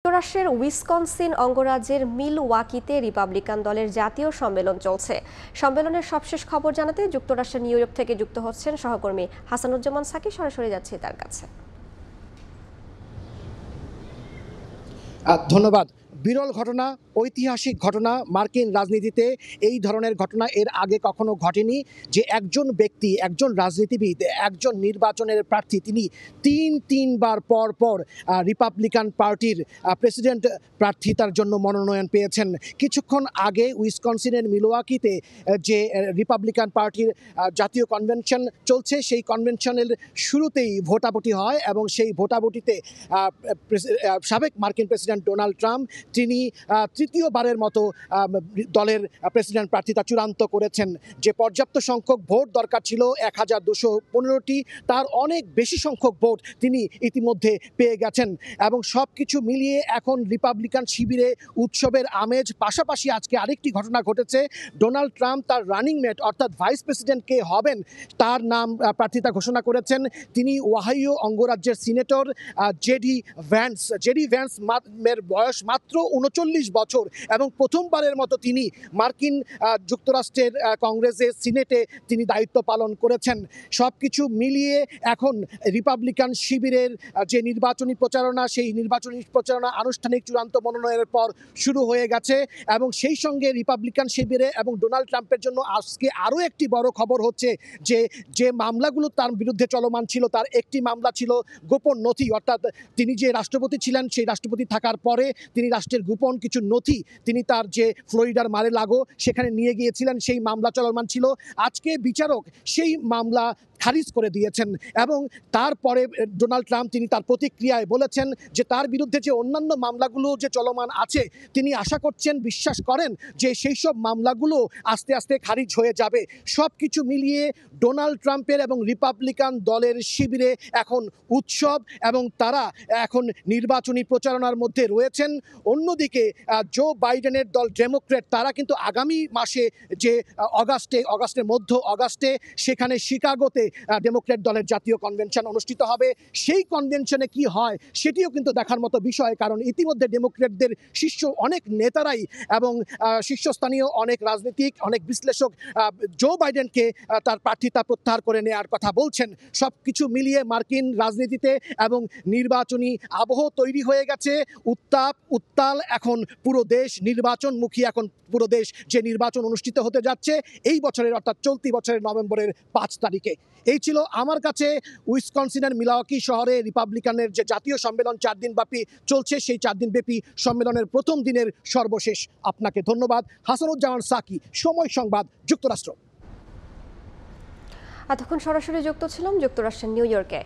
যুক্তরাষ্ট্রের উইসকনসিন অঙ্গরাজ্যের মিলওয়াকিতে রিপাবলিকান দলের জাতীয় সম্মেলন চলছে। সম্মেলনের সবশেষ খবর জানাতে যুক্তরাষ্ট্রের নিউ ইয়র্ক থেকে যুক্ত হচ্ছেন সহকর্মী হাসানুজ্জামান সাকি। সরাসরি যাচ্ছি তার কাছে। ধন্যবাদ। বিরল ঘটনা, ঐতিহাসিক ঘটনা। মার্কিন রাজনীতিতে এই ধরনের ঘটনা এর আগে কখনো ঘটেনি যে একজন ব্যক্তি, একজন রাজনীতিবিদ, একজন নির্বাচনের প্রার্থী তিনি তিনবার পর রিপাবলিকান পার্টির প্রেসিডেন্ট প্রার্থিতার জন্য মনোনয়ন পেয়েছেন। কিছুক্ষণ আগে উইসকনসিনের মিলওয়াকিতে যে রিপাবলিকান পার্টির জাতীয় কনভেনশন চলছে, সেই কনভেনশনের শুরুতেই ভোটাভুটি হয় এবং সেই ভোটাভুটিতে সাবেক মার্কিন প্রেসিডেন্ট ডোনাল্ড ট্রাম্প তিনি তৃতীয়বারের মতো দলের প্রেসিডেন্ট প্রার্থিতা চূড়ান্ত করেছেন। যে পর্যাপ্ত সংখ্যক ভোট দরকার ছিল 1215টি, তার অনেক বেশি সংখ্যক ভোট তিনি ইতিমধ্যে পেয়ে গেছেন এবং সব কিছু মিলিয়ে এখন রিপাবলিকান শিবিরে উৎসবের আমেজ। পাশাপাশি আজকে আরেকটি ঘটনা ঘটেছে। ডোনাল্ড ট্রাম্প তার রানিং মেট অর্থাৎ ভাইস প্রেসিডেন্ট কে হবেন তার নাম প্রার্থিতা ঘোষণা করেছেন। তিনি ওহাইও অঙ্গরাজ্যের সিনেটর জেডি ভ্যান্স এর বয়স মাত্র 39 বছর এবং প্রথমবারের মতো তিনি মার্কিন যুক্তরাষ্ট্রের কংগ্রেসের সিনেটে তিনি দায়িত্ব পালন করেছেন। সব কিছু মিলিয়ে এখন রিপাবলিকান শিবিরের যে নির্বাচনী প্রচারণা, সেই নির্বাচনী প্রচারণা আনুষ্ঠানিক চূড়ান্ত মনোনয়নের পর শুরু হয়ে গেছে এবং সেই সঙ্গে রিপাবলিকান শিবিরে এবং ডোনাল্ড ট্রাম্পের জন্য আজকে আরও একটি বড় খবর হচ্ছে যে মামলাগুলো তার বিরুদ্ধে চলমান ছিল, তার একটি মামলা ছিল গোপন নথি, অর্থাৎ তিনি যে রাষ্ট্রপতি ছিলেন সেই রাষ্ট্রপতি থাকার পরে তিনি রাষ্ট্রের গোপন কিছু নথি তিনি তার যে ফ্লোরিডার মারে লাগো সেখানে নিয়ে গিয়েছিলেন, সেই মামলা চলমান ছিল। আজকে বিচারক সেই মামলা খারিজ করে দিয়েছেন এবং তারপরে ডোনাল্ড ট্রাম্প তিনি তার প্রতিক্রিয়ায় বলেছেন যে তার বিরুদ্ধে যে অন্যান্য মামলাগুলো যে চলমান আছে তিনি আশা করছেন, বিশ্বাস করেন যে সেই সব মামলাগুলো আস্তে আস্তে খারিজ হয়ে যাবে। সব কিছু মিলিয়ে ডোনাল্ড ট্রাম্পের এবং রিপাবলিকান দলের শিবিরে এখন উৎসব এবং তারা এখন নির্বাচনী প্রচারণার মধ্যে রয়েছেন। অন্যদিকে জো বাইডেনের দল ডেমোক্র্যাট তারা কিন্তু আগামী মাসে যে অগাস্টের মধ্য অগাস্টে সেখানে শিকাগোতে ডেমোক্র্যাট দলের জাতীয় কনভেনশন অনুষ্ঠিত হবে। সেই কনভেনশনে কি হয় সেটিও কিন্তু দেখার মতো বিষয়, কারণ ইতিমধ্যে ডেমোক্র্যাটদের শীর্ষ অনেক নেতারাই এবং শীর্ষস্থানীয় অনেক রাজনীতিক, অনেক বিশ্লেষক জো বাইডেনকে তার প্রার্থিতা প্রত্যাহার করে নেওয়ার কথা বলছেন। সব কিছু মিলিয়ে মার্কিন রাজনীতিতে এবং নির্বাচনী আবহ তৈরি হয়ে গেছে। উত্তাল এখন পুরো দেশ, নির্বাচনমুখী এখন পুরো দেশ। যে নির্বাচন অনুষ্ঠিত হতে যাচ্ছে এই বছরের অর্থাৎ চলতি বছরের নভেম্বরের 5 তারিখে। এই ছিল আমার কাছে উইসকনসিনের মিলওয়াকি শহরে রিপাবলিকানের যে জাতীয় সম্মেলন 4 দিন ব্যাপী চলছে, সেই 4 দিন ব্যাপী সম্মেলনের প্রথম দিনের সর্বশেষ। আপনাকে ধন্যবাদ। হাসানুজ্জামান সাকি, সময় সংবাদ, যুক্তরাষ্ট্র। এতক্ষণ সরাসরি যুক্ত ছিলাম যুক্তরাষ্ট্রের নিউ ইয়র্কে।